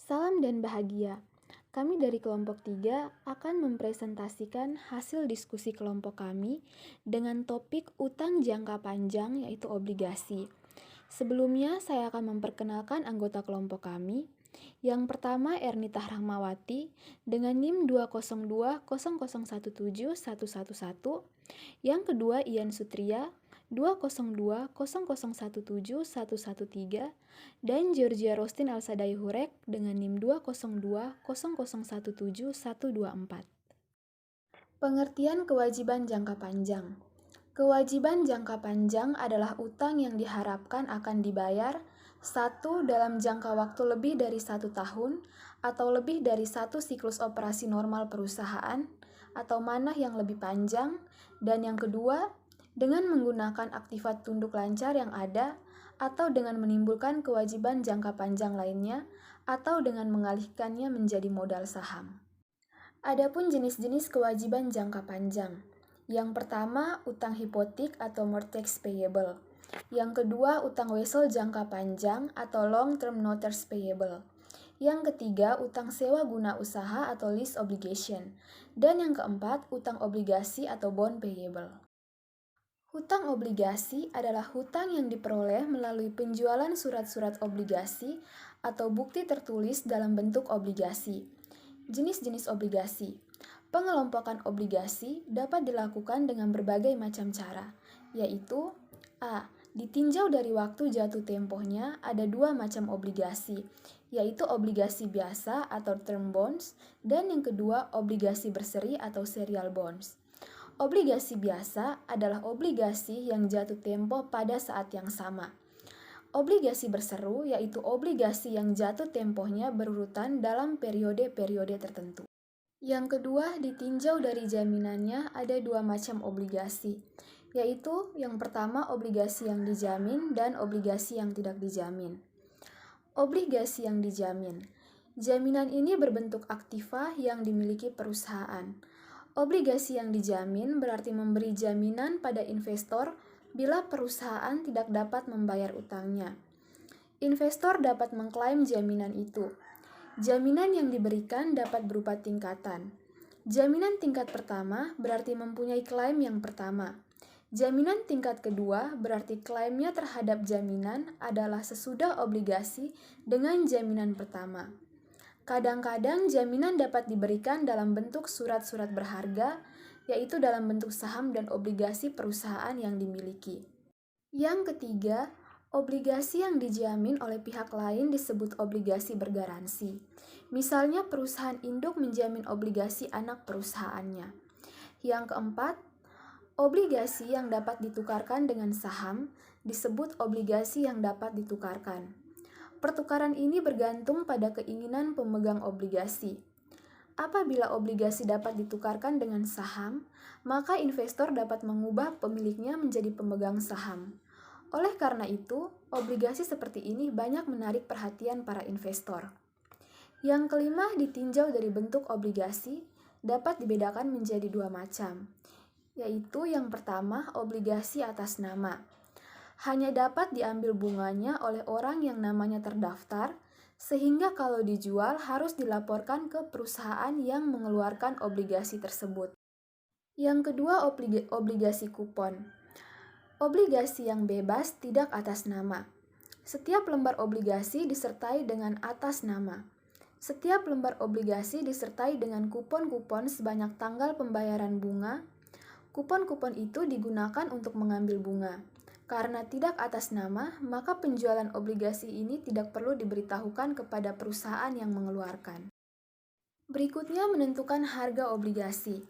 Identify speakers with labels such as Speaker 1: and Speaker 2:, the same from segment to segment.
Speaker 1: Salam dan bahagia. Kami dari kelompok 3 akan mempresentasikan hasil diskusi kelompok kami dengan topik utang jangka panjang yaitu obligasi. Sebelumnya saya akan memperkenalkan anggota kelompok kami. Yang pertama Ernita Rahmawati dengan NIM 202001711. Yang kedua Ian Sutria 20200171113 dan Georgia Rostin Elsadai Hurek dengan NIM 20200171124. Pengertian kewajiban jangka panjang. Kewajiban jangka panjang adalah utang yang diharapkan akan dibayar 1. Dalam jangka waktu lebih dari 1 tahun atau lebih dari 1 siklus operasi normal perusahaan atau manah yang lebih panjang, dan yang kedua, dengan menggunakan aktifat tunduk lancar yang ada atau dengan menimbulkan kewajiban jangka panjang lainnya atau dengan mengalihkannya menjadi modal saham. Adapun jenis-jenis kewajiban jangka panjang. Yang pertama, utang hipotek atau mortgage payable. Yang kedua, utang wesel jangka panjang atau long term notes payable. Yang ketiga, utang sewa guna usaha atau lease obligation. Dan yang keempat, utang obligasi atau bond payable. Hutang obligasi adalah hutang yang diperoleh melalui penjualan surat-surat obligasi atau bukti tertulis dalam bentuk obligasi. Jenis-jenis obligasi. Pengelompokan obligasi dapat dilakukan dengan berbagai macam cara, yaitu A. Ditinjau dari waktu jatuh tempohnya ada 2 macam obligasi, yaitu obligasi biasa atau term bonds, dan yang kedua obligasi berseri atau serial bonds. Obligasi biasa adalah obligasi yang jatuh tempo pada saat yang sama. Obligasi berseru yaitu obligasi yang jatuh tempohnya berurutan dalam periode-periode tertentu. Yang kedua, ditinjau dari jaminannya ada 2 macam obligasi, yaitu yang pertama obligasi yang dijamin dan obligasi yang tidak dijamin. Obligasi yang dijamin. Jaminan ini berbentuk aktiva yang dimiliki perusahaan. Obligasi yang dijamin berarti memberi jaminan pada investor bila perusahaan tidak dapat membayar utangnya. Investor dapat mengklaim jaminan itu. Jaminan yang diberikan dapat berupa tingkatan. Jaminan tingkat pertama berarti mempunyai klaim yang pertama. Jaminan tingkat kedua berarti klaimnya terhadap jaminan adalah sesudah obligasi dengan jaminan pertama. Kadang-kadang jaminan dapat diberikan dalam bentuk surat-surat berharga, yaitu dalam bentuk saham dan obligasi perusahaan yang dimiliki. Yang ketiga, obligasi yang dijamin oleh pihak lain disebut obligasi bergaransi. Misalnya perusahaan induk menjamin obligasi anak perusahaannya. Yang keempat, obligasi yang dapat ditukarkan dengan saham disebut obligasi yang dapat ditukarkan. Pertukaran ini bergantung pada keinginan pemegang obligasi. Apabila obligasi dapat ditukarkan dengan saham, maka investor dapat mengubah pemiliknya menjadi pemegang saham. Oleh karena itu, obligasi seperti ini banyak menarik perhatian para investor. Yang kelima, ditinjau dari bentuk obligasi dapat dibedakan menjadi 2 macam, yaitu yang pertama obligasi atas nama. Hanya dapat diambil bunganya oleh orang yang namanya terdaftar, sehingga kalau dijual harus dilaporkan ke perusahaan yang mengeluarkan obligasi tersebut. Yang kedua, obligasi kupon. Obligasi yang bebas tidak atas nama. Setiap lembar obligasi disertai dengan atas nama. Setiap lembar obligasi disertai dengan kupon-kupon sebanyak tanggal pembayaran bunga. Kupon-kupon itu digunakan untuk mengambil bunga. Karena tidak atas nama, maka penjualan obligasi ini tidak perlu diberitahukan kepada perusahaan yang mengeluarkan. Berikutnya menentukan harga obligasi.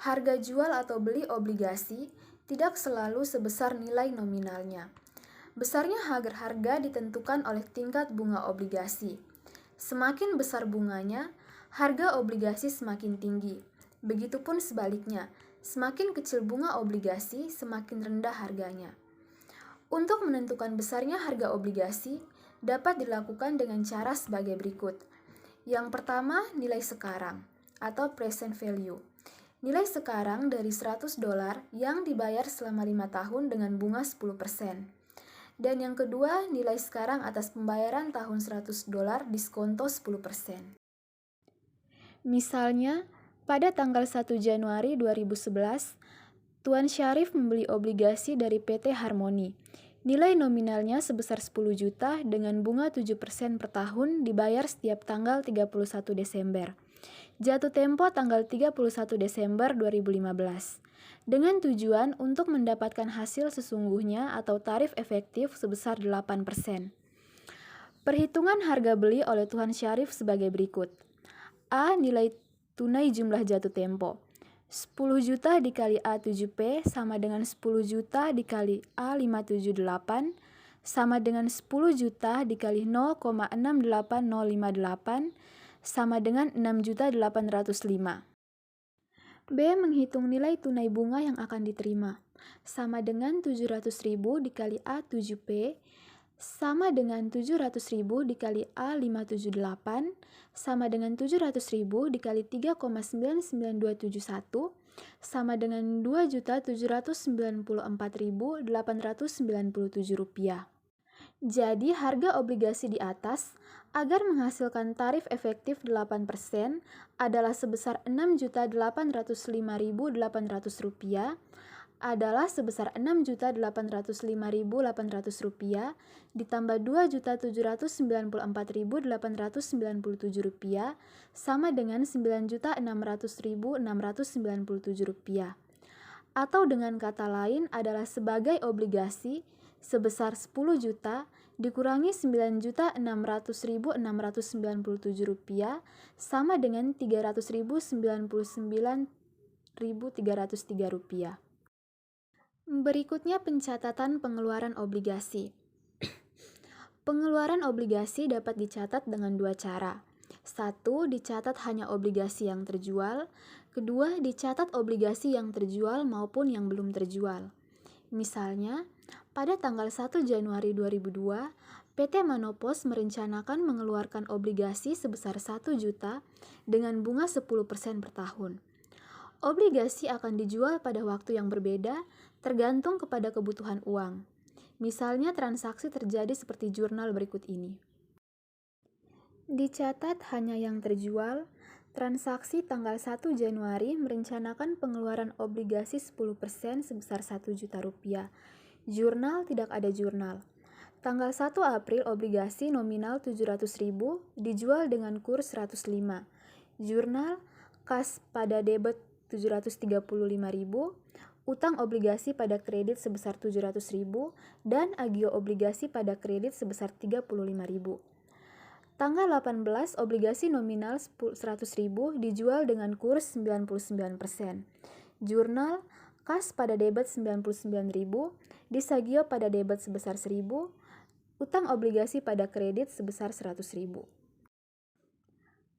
Speaker 1: Harga jual atau beli obligasi tidak selalu sebesar nilai nominalnya. Besarnya harga ditentukan oleh tingkat bunga obligasi. Semakin besar bunganya, harga obligasi semakin tinggi. Begitupun sebaliknya, semakin kecil bunga obligasi, semakin rendah harganya. Untuk menentukan besarnya harga obligasi, dapat dilakukan dengan cara sebagai berikut. Yang pertama, nilai sekarang atau present value. Nilai sekarang dari $100 yang dibayar selama 5 tahun dengan bunga 10%. Dan yang kedua, nilai sekarang atas pembayaran tahun $100 diskonto 10%. Misalnya, pada tanggal 1 Januari 2011, Tuan Syarif membeli obligasi dari PT Harmoni. Nilai nominalnya sebesar 10 juta dengan bunga 7% per tahun dibayar setiap tanggal 31 Desember. Jatuh tempo tanggal 31 Desember 2015. Dengan tujuan untuk mendapatkan hasil sesungguhnya atau tarif efektif sebesar 8%. Perhitungan harga beli oleh Tuan Syarif sebagai berikut. A. Nilai tunai jumlah jatuh tempo. 10 juta dikali A7P sama dengan 10 juta dikali A578 sama dengan 10 juta dikali 0,68058 sama dengan 6.805. B. Menghitung nilai tunai bunga yang akan diterima. Sama dengan 700.000 dikali A7P sama dengan 700.000 dikali A578 sama dengan 700.000 dikali 3,99271 sama dengan Rp2.794.897. Jadi harga obligasi di atas agar menghasilkan tarif efektif 8% adalah sebesar Rp6.805.800 adalah sebesar Rp6.805.800 ditambah Rp2.794.897 sama dengan Rp9.600.697 atau dengan kata lain adalah sebagai obligasi sebesar 10 juta dikurangi Rp9.600.697 sama dengan Rp300.099.303. Berikutnya pencatatan pengeluaran obligasi. Pengeluaran obligasi dapat dicatat dengan dua cara. 1. Dicatat hanya obligasi yang terjual. Kedua, dicatat obligasi yang terjual maupun yang belum terjual. Misalnya, pada tanggal 1 Januari 2002, PT Manopos merencanakan mengeluarkan obligasi sebesar 1 juta dengan bunga 10% per tahun. Obligasi akan dijual pada waktu yang berbeda tergantung kepada kebutuhan uang. Misalnya transaksi terjadi seperti jurnal berikut ini. Dicatat hanya yang terjual. Transaksi tanggal 1 Januari merencanakan pengeluaran obligasi 10% sebesar 1 juta rupiah. Jurnal tidak ada jurnal. Tanggal 1 April obligasi nominal 700.000 dijual dengan kurs 105. Jurnal kas pada debit 735.000, utang obligasi pada kredit sebesar 700.000 dan agio obligasi pada kredit sebesar 35.000. Tanggal 18 obligasi nominal 100.000 dijual dengan kurs 99%. Jurnal kas pada debit 99.000, disagio pada debit sebesar 1.000, utang obligasi pada kredit sebesar 100.000.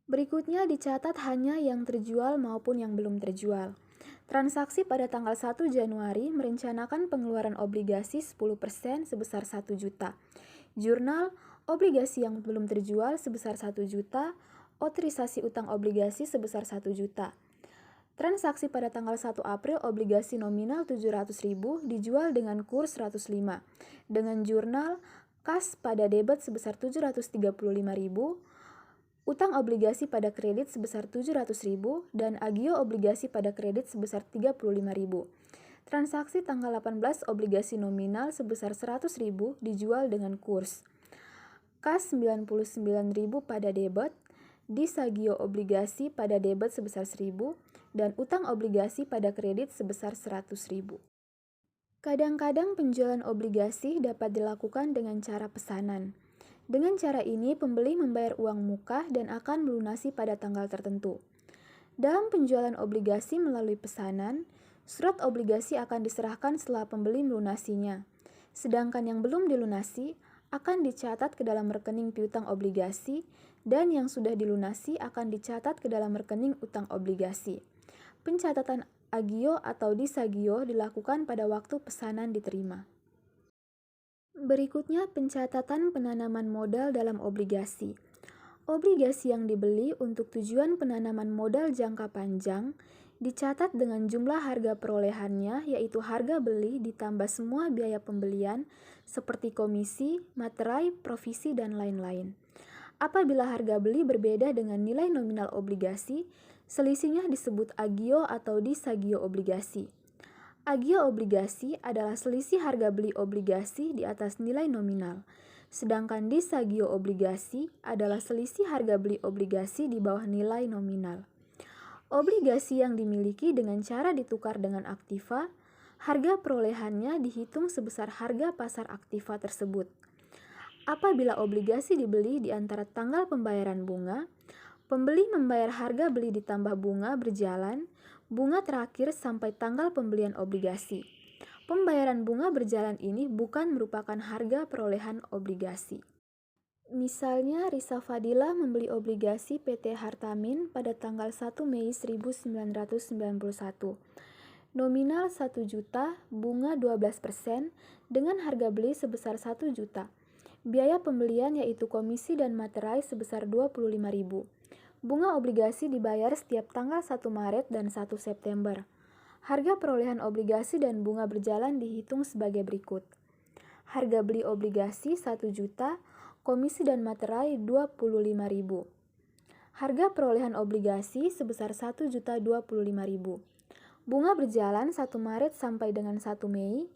Speaker 1: Berikutnya dicatat hanya yang terjual maupun yang belum terjual. Transaksi pada tanggal 1 Januari merencanakan pengeluaran obligasi 10% sebesar 1 juta. Jurnal obligasi yang belum terjual sebesar 1 juta, otorisasi utang obligasi sebesar 1 juta. Transaksi pada tanggal 1 April obligasi nominal 700.000 dijual dengan kurs 105. Dengan jurnal kas pada debit sebesar 735.000, utang obligasi pada kredit sebesar 700.000 dan agio obligasi pada kredit sebesar 35.000. Transaksi tanggal 18 obligasi nominal sebesar 100.000 dijual dengan kurs kas 99.000 pada debit, disagio obligasi pada debit sebesar 1.000 dan utang obligasi pada kredit sebesar 100.000. Kadang-kadang penjualan obligasi dapat dilakukan dengan cara pesanan. Dengan cara ini, pembeli membayar uang muka dan akan melunasi pada tanggal tertentu. Dalam penjualan obligasi melalui pesanan, surat obligasi akan diserahkan setelah pembeli melunasinya. Sedangkan yang belum dilunasi akan dicatat ke dalam rekening piutang obligasi dan yang sudah dilunasi akan dicatat ke dalam rekening utang obligasi. Pencatatan agio atau disagio dilakukan pada waktu pesanan diterima. Berikutnya pencatatan penanaman modal dalam obligasi. Obligasi yang dibeli untuk tujuan penanaman modal jangka panjang dicatat dengan jumlah harga perolehannya, yaitu harga beli ditambah semua biaya pembelian seperti komisi, materai, provisi, dan lain-lain. Apabila harga beli berbeda dengan nilai nominal obligasi, selisihnya disebut agio atau disagio obligasi. Agio obligasi adalah selisih harga beli obligasi di atas nilai nominal, sedangkan disagio obligasi adalah selisih harga beli obligasi di bawah nilai nominal. Obligasi yang dimiliki dengan cara ditukar dengan aktiva, harga perolehannya dihitung sebesar harga pasar aktiva tersebut. Apabila obligasi dibeli di antara tanggal pembayaran bunga, pembeli membayar harga beli ditambah bunga berjalan, bunga terakhir sampai tanggal pembelian obligasi. Pembayaran bunga berjalan ini bukan merupakan harga perolehan obligasi. Misalnya, Risa Fadila membeli obligasi PT Hartamin pada tanggal 1 Mei 1991. Nominal 1 juta, bunga 12% dengan harga beli sebesar 1 juta. Biaya pembelian yaitu komisi dan materai sebesar 25.000. Bunga obligasi dibayar setiap tanggal 1 Maret dan 1 September. Harga perolehan obligasi dan bunga berjalan dihitung sebagai berikut. Harga beli obligasi 1 juta, komisi dan materai 25.000. Harga perolehan obligasi sebesar 1.025.000. Bunga berjalan 1 Maret sampai dengan 1 Mei,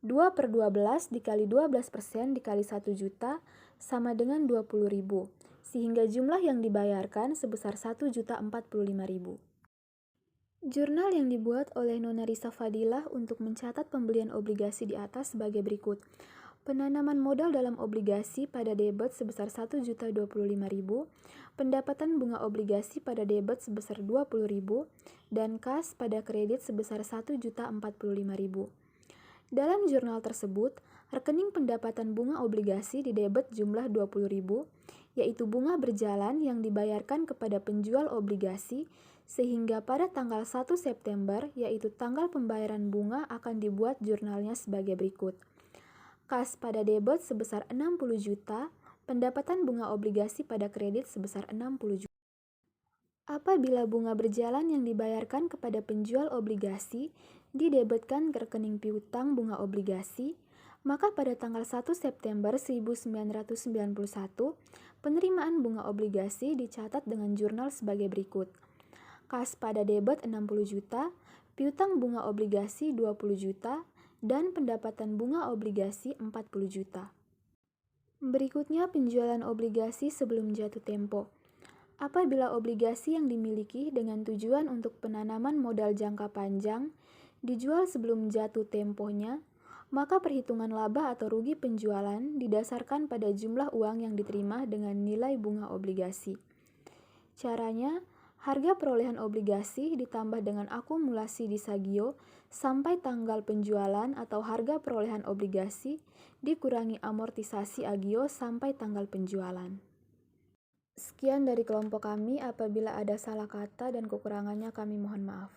Speaker 1: 2/12 dikali 12% dikali 1 juta sama dengan 20.000, sehingga jumlah yang dibayarkan sebesar 1.045.000. Jurnal yang dibuat oleh Nona Risa Fadilah untuk mencatat pembelian obligasi di atas sebagai berikut. Penanaman modal dalam obligasi pada debit sebesar 1.025.000, pendapatan bunga obligasi pada debit sebesar 20.000, dan kas pada kredit sebesar 1.045.000. Dalam jurnal tersebut, rekening pendapatan bunga obligasi di debit jumlah 20.000, yaitu bunga berjalan yang dibayarkan kepada penjual obligasi, sehingga pada tanggal 1 September, yaitu tanggal pembayaran bunga, akan dibuat jurnalnya sebagai berikut. Kas pada debit sebesar 60 juta, pendapatan bunga obligasi pada kredit sebesar 60 juta. Apabila bunga berjalan yang dibayarkan kepada penjual obligasi didebitkan ke rekening piutang bunga obligasi, maka pada tanggal 1 September 1991, penerimaan bunga obligasi dicatat dengan jurnal sebagai berikut. Kas pada debit 60 juta, piutang bunga obligasi 20 juta, dan pendapatan bunga obligasi 40 juta. Berikutnya penjualan obligasi sebelum jatuh tempo. Apabila obligasi yang dimiliki dengan tujuan untuk penanaman modal jangka panjang dijual sebelum jatuh temponya, maka perhitungan laba atau rugi penjualan didasarkan pada jumlah uang yang diterima dengan nilai bunga obligasi. Caranya, harga perolehan obligasi ditambah dengan akumulasi disagio sampai tanggal penjualan atau harga perolehan obligasi dikurangi amortisasi agio sampai tanggal penjualan. Sekian dari kelompok kami, apabila ada salah kata dan kekurangannya kami mohon maaf.